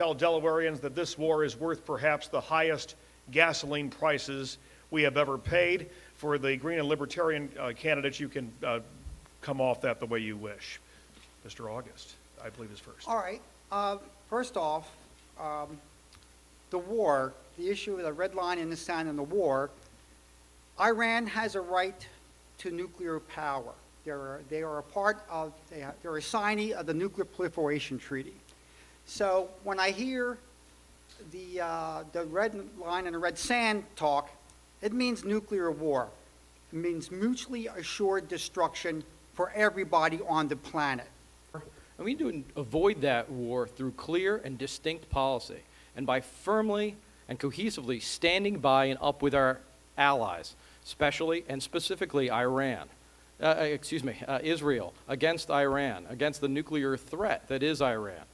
tell Delawareans that this war is worth perhaps the highest gasoline prices we have ever paid. For the Green and Libertarian candidates, you can come off that the way you wish. Mr. August, I believe, is first. All right. First off, the war, the issue of the red line in the sand and the war, Iran has a right to nuclear power. They are a part of, they're a signee of the Nuclear Proliferation Treaty. So when I hear the red line and the red sand talk, it means nuclear war. It means mutually assured destruction for everybody on the planet. And we need to avoid that war through clear and distinct policy, and by firmly and cohesively standing by and up with our allies, especially and specifically Israel, against Iran, against the nuclear threat that is Iran.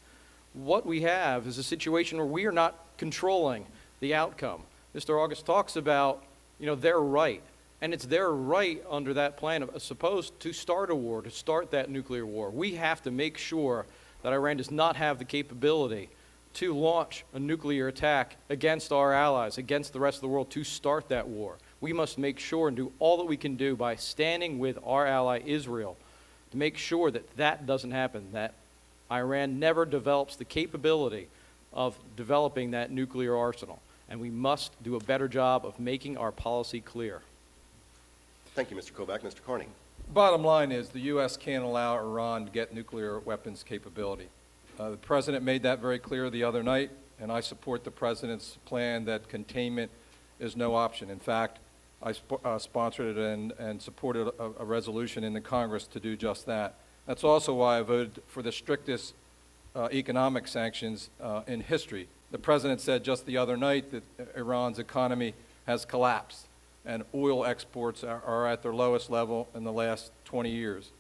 What we have is a situation where we are not controlling the outcome. Mr. August talks about, their right. And it's their right under that plan of supposed to start a war, to start that nuclear war. We have to make sure that Iran does not have the capability to launch a nuclear attack against our allies, against the rest of the world, to start that war. We must make sure and do all that we can do by standing with our ally Israel to make sure that that doesn't happen, that Iran never develops the capability of developing that nuclear arsenal. And we must do a better job of making our policy clear. Thank you, Mr. Kovac. Mr. Carney. Bottom line is the U.S. can't allow Iran to get nuclear weapons capability. The President made that very clear the other night, and I support the President's plan that containment is no option. In fact, I sponsored it and supported a resolution in the Congress to do just that. That's also why I voted for the strictest economic sanctions in history. The President said just the other night that Iran's economy has collapsed, and oil exports are at their lowest level in the last 20 years.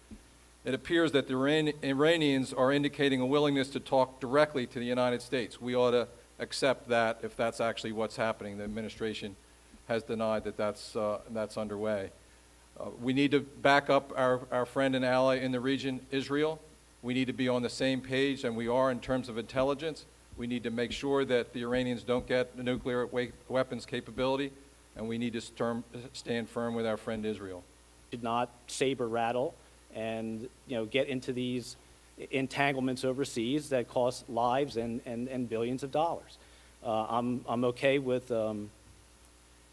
It appears that the Iranians are indicating a willingness to talk directly to the United States. We ought to accept that if that's actually what's happening. The administration has denied that that's underway. We need to back up our friend and ally in the region, Israel. We need to be on the same page, and we are in terms of intelligence. We need to make sure that the Iranians don't get the nuclear weapons capability, and we need to stand firm with our friend Israel. Should not saber rattle and get into these entanglements overseas that cost lives and billions of dollars. I'm okay with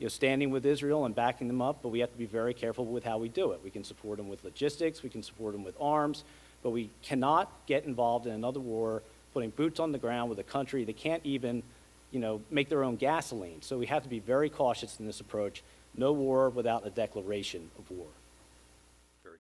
standing with Israel and backing them up, but we have to be very careful with how we do it. We can support them with logistics, we can support them with arms, but we cannot get involved in another war, putting boots on the ground with a country that can't even make their own gasoline. So we have to be very cautious in this approach. No war without a declaration of war.